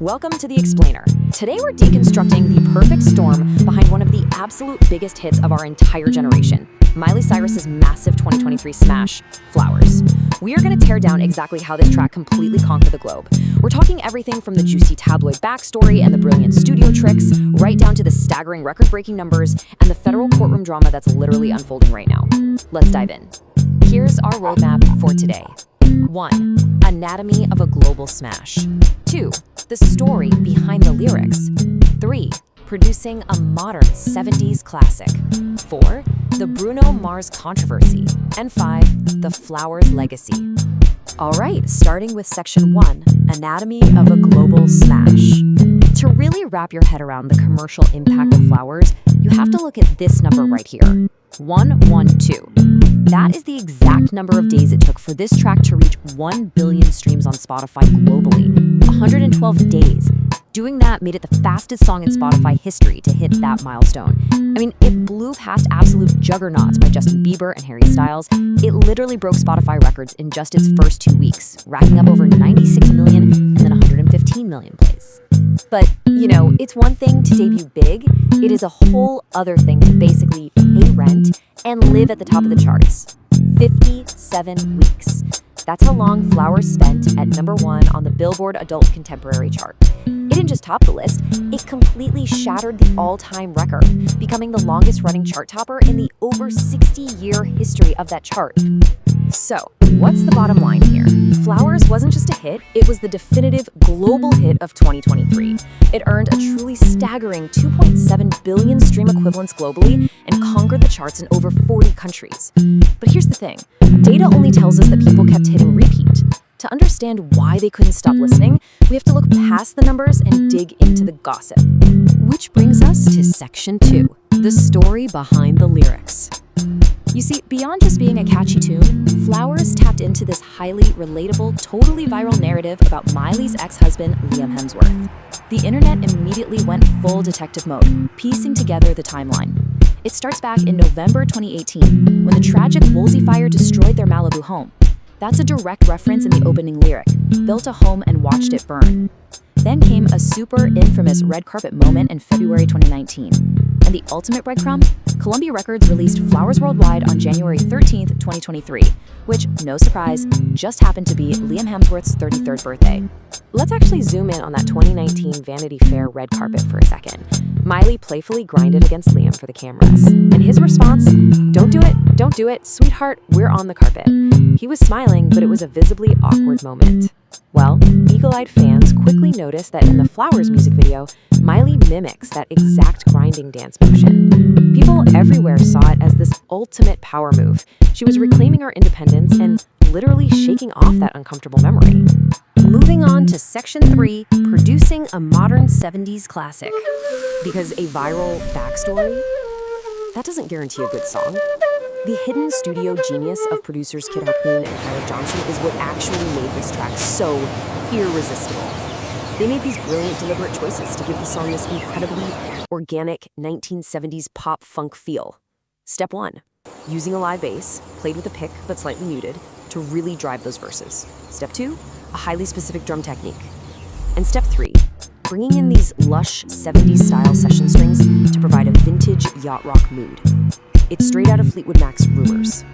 Welcome to The Explainer. Today we're deconstructing the perfect storm behind one of the absolute biggest hits of our entire generation, Miley Cyrus's massive 2023 smash, Flowers. We are going to tear down exactly how this track completely conquered the globe. We're talking everything from the juicy tabloid backstory and the brilliant studio tricks, right down to the staggering record-breaking numbers and the federal courtroom drama that's literally unfolding right now. Let's dive in. Here's our roadmap for today. 1. Anatomy of a global smash. 2. The story behind the lyrics. 3. Producing a modern 70s classic. 4. The Bruno Mars controversy. And 5. The Flowers legacy. Alright, starting with section 1, Anatomy of a global smash. To really wrap your head around the commercial impact of Flowers, you have to look at this number right here, 112. That is the exact number of days it took for this track to reach 1 billion streams on Spotify globally. 112 days. Doing that made it the fastest song in Spotify history to hit that milestone. I mean, it blew past absolute juggernauts by Justin Bieber and Harry Styles. It literally broke Spotify records in just its first 2 weeks, racking up over 96 million and then 115 million plays. But, it's one thing to debut big. It is a whole other thing to basically pay rent and live at the top of the charts. 57 weeks. That's how long Flowers spent at number 1 on the Billboard Adult Contemporary chart. It didn't just top the list, it completely shattered the all-time record, becoming the longest-running chart topper in the over 60-year history of that chart. So, what's the bottom line here? Flowers wasn't just a hit, it was the definitive global hit of 2023. It earned a truly staggering 2.7 billion stream equivalents globally and conquered the charts in over 40 countries. But here's the thing, data only tells us that people kept hitting repeat. To understand why they couldn't stop listening, we have to look past the numbers and dig into the gossip. Which brings us to section 2, the story behind the lyrics. You see, beyond just being a catchy tune, Flowers tapped into this highly relatable, totally viral narrative about Miley's ex-husband, Liam Hemsworth. The internet immediately went full detective mode, piecing together the timeline. It starts back in November 2018, when the tragic Woolsey fire destroyed their Malibu home. That's a direct reference in the opening lyric, built a home and watched it burn. Then came a super infamous red carpet moment in February 2019. And the ultimate breadcrumb? Columbia Records released Flowers Worldwide on January 13th, 2023, which, no surprise, just happened to be Liam Hemsworth's 33rd birthday. Let's actually zoom in on that 2019 Vanity Fair red carpet for a second. Miley playfully grinded against Liam for the cameras. And his response, "Don't do it, sweetheart, we're on the carpet." He was smiling, but it was a visibly awkward moment. Well, eagle-eyed fans quickly noticed that in the Flowers music video, Miley mimics that exact grinding dance motion. People everywhere saw it as this ultimate power move. She was reclaiming her independence and literally shaking off that uncomfortable memory. Moving on to section 3, producing a modern 70s classic. Because a viral backstory, that doesn't guarantee a good song. The hidden studio genius of producers Kid Harpoon and Tyler Johnson is what actually made this track so irresistible. They made these brilliant, deliberate choices to give the song this incredibly organic 1970s pop funk feel. Step 1, using a live bass, played with a pick but slightly muted, to really drive those verses. Step 2, a highly specific drum technique. And step 3, bringing in these lush 70s style session strings to provide a vintage yacht rock mood. It's straight out of Fleetwood Mac's Rumors.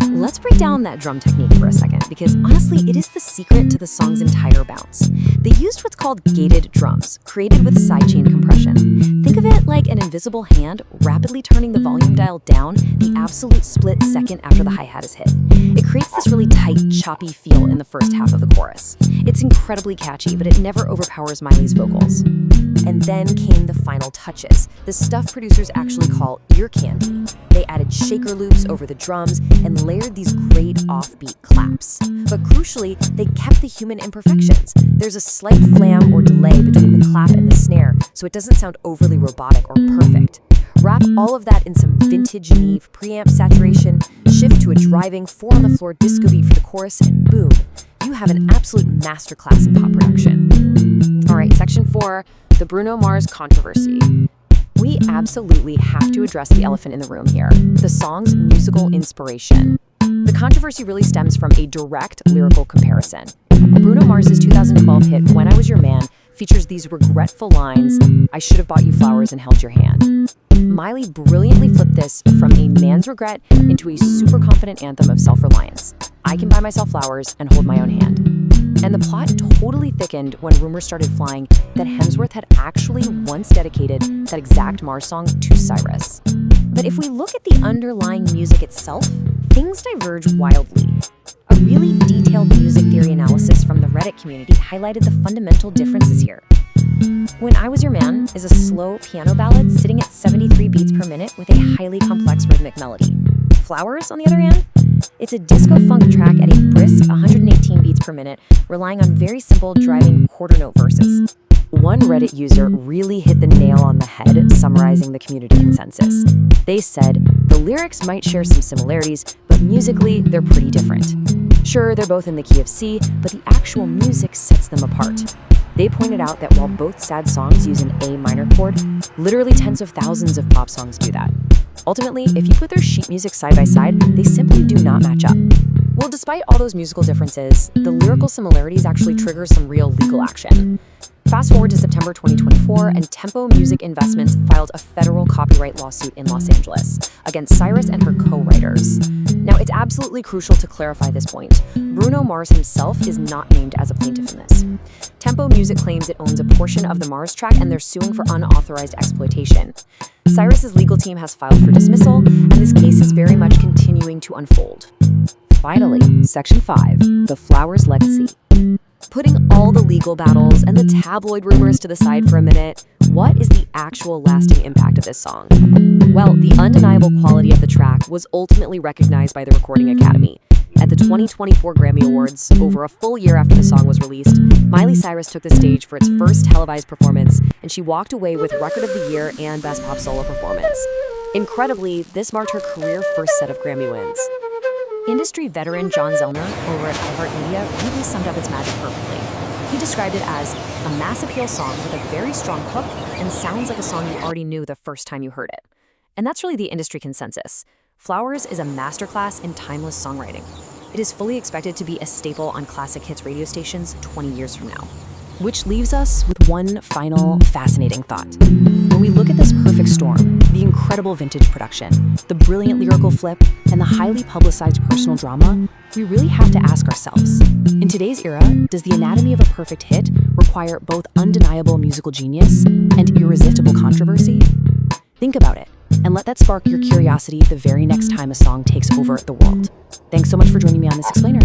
Let's break down that drum technique for a second, because honestly, it is the secret to the song's entire bounce. They used what's called gated drums, created with sidechain compression. Think of it like an invisible hand rapidly turning the volume dial down the absolute split second after the hi-hat is hit. It creates this really tight, choppy feel in the first half of the chorus. It's incredibly catchy, but it never overpowers Miley's vocals. And then came the final touches, the stuff producers actually call ear candy. They added shaker loops over the drums and layered these great offbeat claps. But crucially, they kept the human imperfections. There's a slight flam or delay between the clap and the snare, so it doesn't sound overly robotic or perfect. Wrap all of that in some vintage Neve preamp saturation, shift to a driving 4-on-the-floor disco beat for the chorus, and boom, you have an absolute masterclass in pop production. All right, section 4, the Bruno Mars controversy. We absolutely have to address the elephant in the room here, the song's musical inspiration. The controversy really stems from a direct lyrical comparison. Bruno Mars's 2012 hit When I Was Your Man features these regretful lines, "I should have bought you flowers and held your hand." Miley brilliantly flipped this from a man's regret into a super confident anthem of self-reliance. I can buy myself flowers and hold my own hand. And the plot totally thickened when rumors started flying that Hemsworth had actually once dedicated that exact Mars song to Cyrus. But if we look at the underlying music itself, things diverge wildly. A really detailed music theory analysis from the Reddit community highlighted the fundamental differences here. When I Was Your Man is a slow piano ballad sitting at 73 beats per minute with a highly complex rhythmic melody. Flowers, on the other hand, it's a disco funk track at a brisk 118 beats per minute, relying on very simple driving quarter note verses. One Reddit user really hit the nail on the head, summarizing the community consensus. They said, the lyrics might share some similarities, but musically, they're pretty different. Sure, they're both in the key of C, but the actual music sets them apart. They pointed out that while both sad songs use an A minor chord, literally tens of thousands of pop songs do that. Ultimately, if you put their sheet music side by side, they simply do not match up. Well, despite all those musical differences, the lyrical similarities actually trigger some real legal action. Fast forward to September 2024, and Tempo Music Investments filed a federal copyright lawsuit in Los Angeles against Cyrus and her co-writers. Now, it's absolutely crucial to clarify this point. Bruno Mars himself is not named as a plaintiff in this. Tempo Music claims it owns a portion of the Mars track, and they're suing for unauthorized exploitation. Cyrus's legal team has filed for dismissal, and this case is very much continuing to unfold. Finally, Section 5, the Flowers Legacy. Putting all the legal battles and the tabloid rumors to the side for a minute, what is the actual lasting impact of this song? Well, the undeniable quality of the track was ultimately recognized by the Recording Academy. At the 2024 Grammy Awards, over a full year after the song was released, Miley Cyrus took the stage for its first televised performance, and she walked away with Record of the Year and Best Pop Solo Performance. Incredibly, this marked her career first set of Grammy wins. Industry veteran John Zellner over at iHeartMedia really summed up its magic perfectly. He described it as a mass appeal song with a very strong hook and sounds like a song you already knew the first time you heard it. And that's really the industry consensus. Flowers is a masterclass in timeless songwriting. It is fully expected to be a staple on classic hits radio stations 20 years from now. Which leaves us with one final fascinating thought. When we look at this perfect storm, the incredible vintage production, the brilliant lyrical flip, and the highly publicized personal drama, we really have to ask ourselves, in today's era, does the anatomy of a perfect hit require both undeniable musical genius and irresistible controversy? Think about it, and let that spark your curiosity the very next time a song takes over the world. Thanks so much for joining me on this explainer.